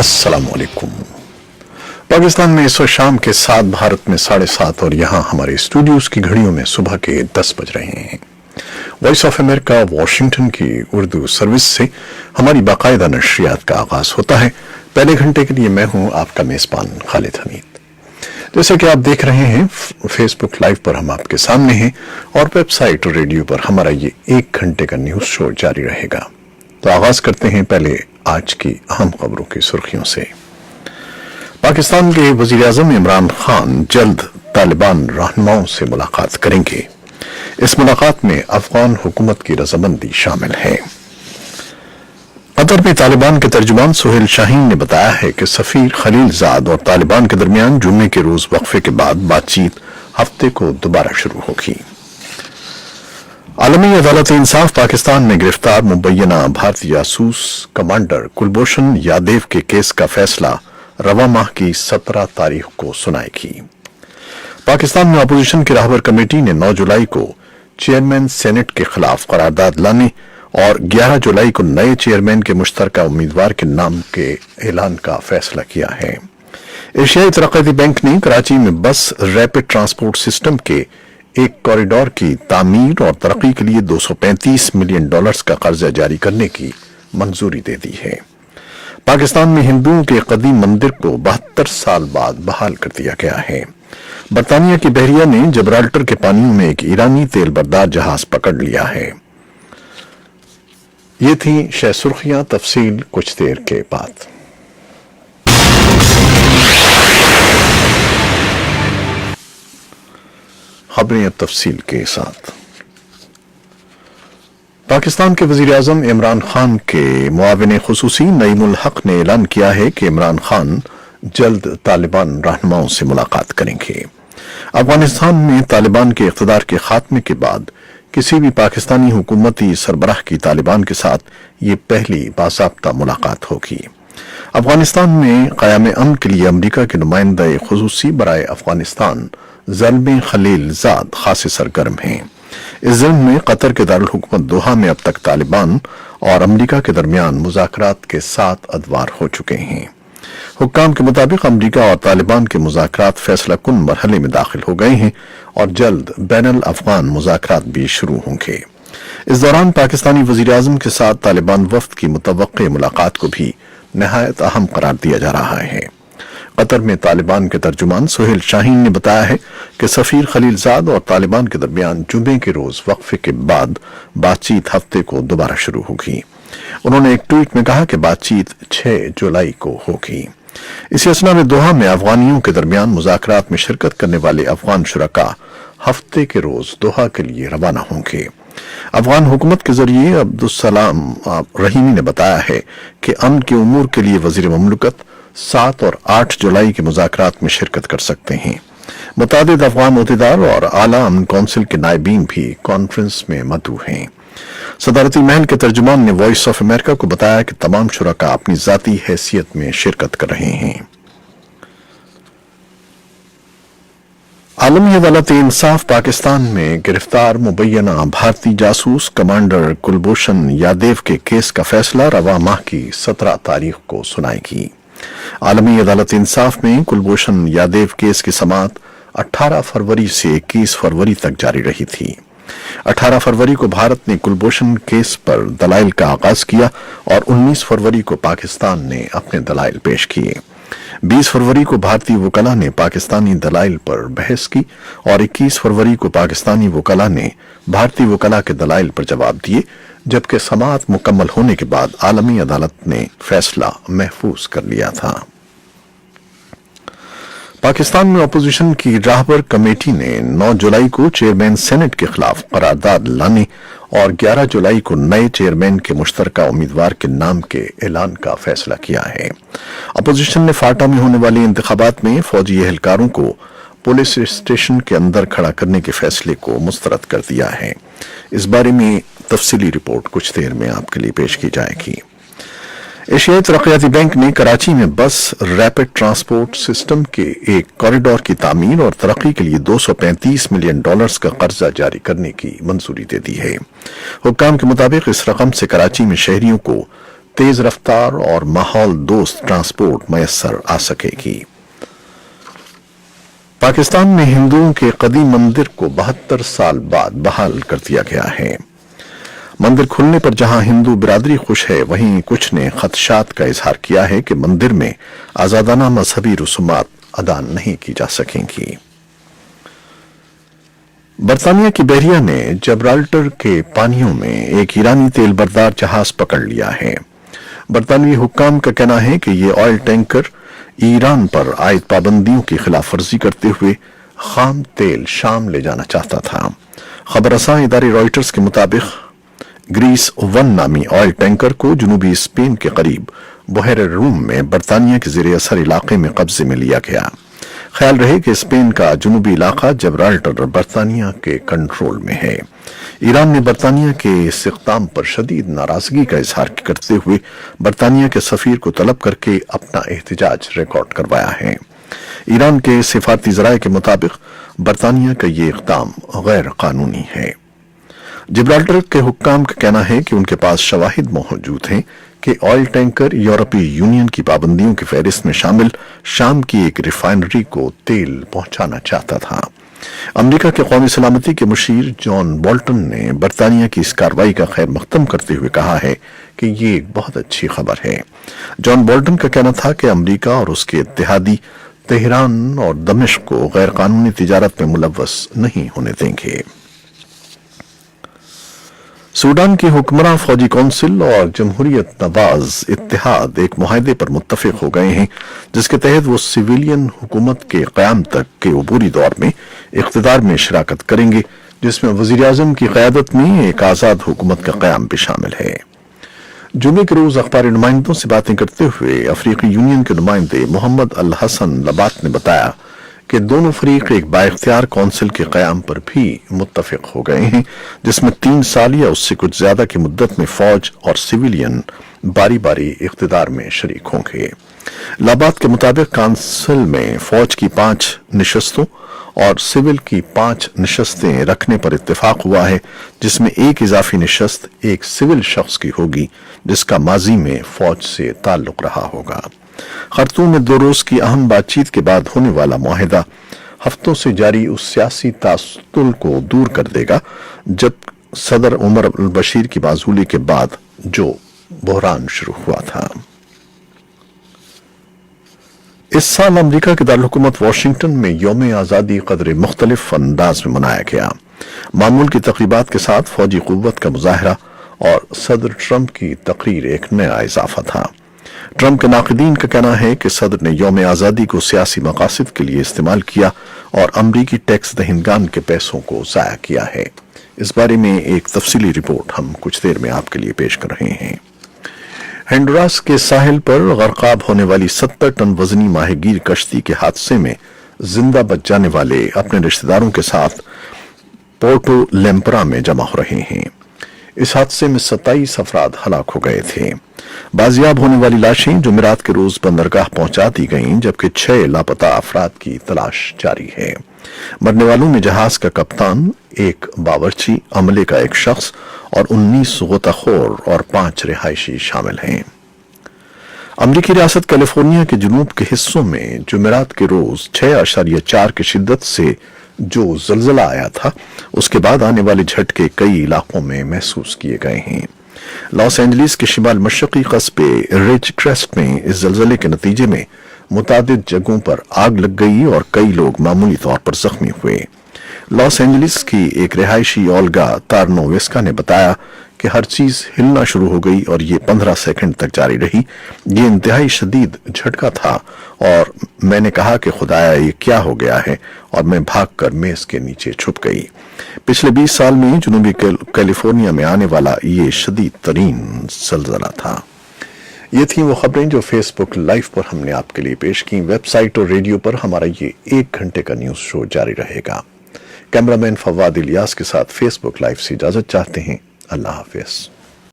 अस्सलाम वालेकुम। पाकिस्तान में इस वक्त शाम के 7, भारत में 7:30 और यहाँ हमारे स्टूडियोज की घड़ियों में सुबह के 10 बज रहे हैं। वॉइस ऑफ अमेरिका वाशिंगटन की उर्दू सर्विस से हमारी बाकायदा नशरियात का आगाज होता है। पहले घंटे के लिए मैं हूँ आपका मेजबान खालिद हमीद। जैसे कि आप देख रहे हैं, फेसबुक लाइव पर हम आपके सामने हैं और वेबसाइट और रेडियो पर हमारा ये 1 घंटे का न्यूज शो जारी रहेगा। तो आगाज करते हैं पहले आज की अहम खबरों की सुर्खियों से। पाकिस्तान के वजीर आजम इमरान खान जल्द तालिबान रहनुमाओं से मुलाकात करेंगे। इस मुलाकात में अफगान हुकूमत की रजामंदी शामिल है। कतर में तालिबान के तर्जुमान सुहेल शाहीन ने बताया है कि सफीर खलीलजाद और तालिबान के दरमियान जुम्मे के रोज वक्फे के बाद बातचीत हफ्ते को दोबारा शुरू होगी। आलमी अदालत इंसाफ पाकिस्तान में गिरफ्तार मुबैना भारतीय जासूस कमांडर कुलभूषण यादव के केस का फैसला रवा माह की 17 तारीख को सुनाएगी। पाकिस्तान में अपोजिशन की राहबर कमेटी ने 9 जुलाई को चेयरमैन सेनेट के खिलाफ करारदाद लाने और 11 जुलाई को नए चेयरमैन के मुश्तरका उम्मीदवार के नाम के ऐलान का फैसला किया है। एशियाई तरक्याती बैंक ने कराची में बस रैपिड ट्रांसपोर्ट सिस्टम के एक कॉरिडोर की तामीर और तरक्की के लिए $235 मिलियन का कर्जा जारी करने की मंजूरी दे दी है। पाकिस्तान में हिंदुओं के कदीम मंदिर को 72 साल बाद बहाल कर दिया गया है। बरतानिया की बहरिया ने जबराल्टर के पानियों में एक ईरानी तेल बरदार जहाज पकड़ लिया है। ये थी शह सुर्खियां, तफसील कुछ देर के बाद। खबरें अब तफसील के साथ। पाकिस्तान के वजीर आजम इमरान खान के मुआविन खुसूसी नईमुल हक ने ऐलान किया है कि इमरान खान जल्द तालिबान रहनुमाओं से मुलाकात करेंगे। अफगानिस्तान में तालिबान के इख्तिदार के खात्मे के बाद किसी भी पाकिस्तानी हुकूमती सरबराह की तालिबान के साथ ये पहली बाज़ाब्ता मुलाकात होगी। अफगानिस्तान में क़याम अमन के लिए अमरीका के नुमाइंदा खुसूसी बराए अफगानिस्तान ज़ल्मे खलीलजाद खासे सरगर्म हैं। इस ज़िम्न में कतर के दारुल हुकूमत दोहा में अब तक तालिबान और अमरीका के दरमियान मुज़ाकरात के 7 अदवार हो चुके हैं। हुक्काम के मुताबिक अमरीका और तालिबान के मुज़ाकरात फैसला कुन मरहले में दाखिल हो गए हैं और जल्द बैनुल अफ़गान मुज़ाकरात भी शुरू होंगे। इस दौरान पाकिस्तानी वज़ीर आज़म के साथ तालिबान वफ़द की मुतवक्के मुलाकात को भी नहायत अहम करार दिया जा रहा है। कतर में तालिबान के तर्जुमान सुहेल शाहीन ने बताया है कि सफीर खलीलजाद और तालिबान के दरमियान जुम्मे के रोज वक्फे के बाद बातचीत हफ्ते को दोबारा शुरू होगी। उन्होंने एक ट्वीट में कहा कि बातचीत 6 जुलाई को होगी। इसी असना में दोहा में अफगानियों के दरमियान मुज़ाकरात में शिरकत करने वाले अफगान शुरका हफ्ते के रोज दोहा के लिए रवाना होंगे। अफगान हुकूमत के जरिए अब्दुस्सलाम रहीमी ने बताया है कि अमन के उमूर के लिए वजीर ममलकत 7 और 8 जुलाई के मुज़ाकरात में शिरकत कर सकते हैं। मुतादिद अफगान अहदेदार और आला अमन कौंसिल के नायबीन भी कॉन्फ्रेंस में मदऊ हैं। सदारती महल के तर्जुमान ने वॉइस ऑफ अमेरिका को बताया कि तमाम शुरका अपनी जाती हैसियत में शिरकत कर रहे हैं। आलमी अदालत इंसाफ पाकिस्तान में गिरफ्तार मुबैना भारतीय जासूस कमांडर कुलभूषण यादव के केस का फैसला रवा माह की 17 तारीख को सुनाएगी। आलमी अदालत इंसाफ में कुलभूषण यादव केस की समाअत 18 फरवरी से 21 फरवरी तक जारी रही थी। 18 फरवरी को भारत ने कुलभूषण केस पर दलाइल का आगाज किया और 19 फरवरी को पाकिस्तान ने अपने दलाइल पेश किए। 20 फरवरी को भारतीय वकला ने पाकिस्तानी दलाइल पर बहस की और 21 फरवरी को पाकिस्तानी वकला ने भारतीय वकला के दलाइल पर जवाब दिए, जबकि समाअत मुकम्मल होने के बाद आलमी अदालत ने फैसला महफूज कर लिया था। पाकिस्तान में अपोजिशन की राहबर कमेटी ने 9 जुलाई को चेयरमैन सेनेट के खिलाफ करारदाद लाने और 11 जुलाई को नए चेयरमैन के मुश्तरका उम्मीदवार के नाम के ऐलान का फैसला किया है। अपोजिशन ने फाटा में होने वाले इंतखाबात में फौजी एहलकारों को पुलिस स्टेशन के अंदर खड़ा करने के फैसले को मुस्तरद कर दिया है। इस बारे में तफसीली रिपोर्ट कुछ देर में आपके लिए पेश की जाएगी। एशियाई तरक्याती बैंक ने कराची में बस रैपिड ट्रांसपोर्ट सिस्टम के एक कॉरिडोर की तामीर और तरक्की के लिए $235 मिलियन का कर्जा जारी करने की मंजूरी दे दी है। हुक्काम के मुताबिक इस रकम से कराची में शहरियों को तेज रफ्तार और माहौल दोस्त ट्रांसपोर्ट मैसर आ सकेगी। पाकिस्तान में हिंदुओं के कदीम मंदिर को 72 साल बाद बहाल कर दिया गया है। मंदिर खुलने पर जहां हिंदू बिरादरी खुश है, वहीं कुछ ने खदशात का इजहार किया है कि मंदिर में आजादाना मजहबी रसूमात अदा नहीं की जा सकेंगी। बरतानिया की बहरिया ने जबराल्टर के पानियों में एक ईरानी तेल बरदार जहाज पकड़ लिया है। बरतानवी हुक्काम का कहना है कि ये ऑयल टैंकर ईरान पर आयद पाबंदियों की खिलाफ वर्जी करते हुए खाम तेल शाम ले जाना चाहता था। खबर रसां इदारे रॉयटर्स के मुताबिक ग्रीस 1 नामी ऑयल टैंकर को जनूबी स्पेन के करीब बहर रूम में बरतानिया के ज़ेरे असर इलाके में कब्जे में लिया गया। ख्याल रहे कि स्पेन का जनूबी इलाका जबराल्टर बरतानिया के कंट्रोल में है। ईरान ने बरतानिया के इस इक़दाम पर शदीद नाराजगी का इजहार करते हुए बरतानिया के सफीर को तलब करके अपना एहतजाज रिकॉर्ड करवाया है। ईरान के सिफारती ज़राए के मुताबिक बरतानिया का ये इक़दाम गैर कानूनी है। जिब्राल्टर के हुक्काम का कहना है कि उनके पास शवाहिद मौजूद हैं कि ऑयल टैंकर यूरोपीय यूनियन की पाबंदियों की फहरिस्त में शामिल शाम की एक रिफाइनरी को तेल पहुंचाना चाहता था। अमेरिका के कौमी सलामती के मुशीर जॉन बोल्टन ने बरतानिया की इस कार्रवाई का खैर मकदम करते हुए कहा है कि ये एक बहुत अच्छी खबर है। जॉन बोल्टन का कहना था कि अमेरिका और उसके इत्तेहादी तेहरान और दमिश्क को गैर कानूनी तिजारत में मुलव्वस नहीं होने देंगे। सूडान की हुक्मरान फौजी कौंसिल और जमहूरियत नवाज इत्तेहाद एक मुआहदे पर मुत्तफिक हो गए हैं, जिसके तहत वो सिविलियन हुकूमत के क़याम तक के अबूरी दौर में इख्तिदार में शिराकत करेंगे, जिसमें वज़ीर आज़म की क़यादत में एक आज़ाद हुकूमत का क़याम भी शामिल है। जुमे के रोज अखबारी नुमाइंदों से बातें करते हुए अफ्रीकी यूनियन के नुमाइंदे मोहम्मद अल हसन लबात ने बताया कि दोनों फरीक एक बाइख्तियार कौंसिल के क़याम पर भी मुत्तफिक हो गए हैं, जिसमें 3 साल या उससे कुछ ज्यादा की मुद्दत में फौज और सिविलियन बारी बारी इख्तिदार में शरीक होंगे। लाबात के मुताबिक काउंसिल में फौज की 5 निशस्तों और सिविल की 5 निशस्तें रखने पर इत्तेफाक हुआ है, जिसमें एक इजाफी निशस्त एक सिविल शख्स की होगी जिसका माजी में फौज से ताल्लुक रहा होगा। खर्तूम में 2 रोज की अहम बातचीत के बाद होने वाला मुआहिदा हफ्तों से जारी उस सियासी तासुल को दूर कर देगा जब सदर उमर अल बशीर की माजूली के बाद जो बहरान शुरू हुआ था। इस साल अमेरिका के दारकूमत वाशिंगटन में यौम आज़ादी कदर मुख्तलिफ अंदाज में मनाया गया। मामूल की तकरीबात के साथ फौजी कुव्वत का मुजाहरा और सदर ट्रंप की तकरीर एक नया इजाफा था। ट्रंप के नाक़दीन का कहना है कि सदर ने यौम आज़ादी को सियासी मकासद के लिए इस्तेमाल किया और अमरीकी टैक्स दहिंदगान के पैसों को ज़ाया किया है। इस बारे में एक तफसीली रिपोर्ट हम कुछ देर में आपके लिए पेश कर रहे हैं। होंडुरास के साहिल पर गरकाब होने वाली 70 टन वजनी माहीगीर कश्ती के हादसे में जिंदा बच जाने वाले अपने रिश्तेदारों के साथ पोर्टो लेम्परा में जमा हो रहे हैं। इस हादसे में 27 अफराद हलाक हो गए थे। बाजियाब होने वाली लाशें जुमेरात के रोज बंदरगाह पहुंचा दी गईं, जबकि 6 लापता अफराद की तलाश जारी है। मरने वालों में जहाज का कप्तान, एक बावर्ची, अमले का एक शख्स और 19 गोताखोर और 5 रिहायशी शामिल हैं। अमरीकी रियासत कैलिफोर्निया के जुनूब के हिस्सों में जुमेरात के रोज 6.4 की शिद्दत से जो जलजला आया था, उसके बाद आने वाले झटके कई इलाकों में महसूस किए गए हैं। लॉस एंजलिस के शिमाल मशरकी कस्बे रिज क्रेस्ट में इस जलजले के नतीजे में मुतादिद जगहों पर आग लग गई और कई लोग मामूली तौर पर जख्मी हुए। लॉस एंजलिस की एक रिहायशी ओल्गा तारनोवेस्का ने बताया कि हर चीज हिलना शुरू हो गई और ये 15 सेकंड तक जारी रही। ये इंतहाई शदीद झटका था और मैंने कहा कि खुदाया ये क्या हो गया है, और मैं भागकर मेज के नीचे छुप गई। पिछले 20 साल में जनूबी कैलिफोर्निया में आने वाला ये शदीद तरीन जलजला था। ये थी वो खबरें जो फेसबुक लाइव पर हमने आपके लिए पेश की। वेबसाइट और रेडियो पर हमारा ये 1 घंटे का न्यूज शो जारी रहेगा। कैमरामैन फवाद इलियास के साथ फेसबुक लाइव से इजाजत चाहते हैं। अल्लाह हाफिज।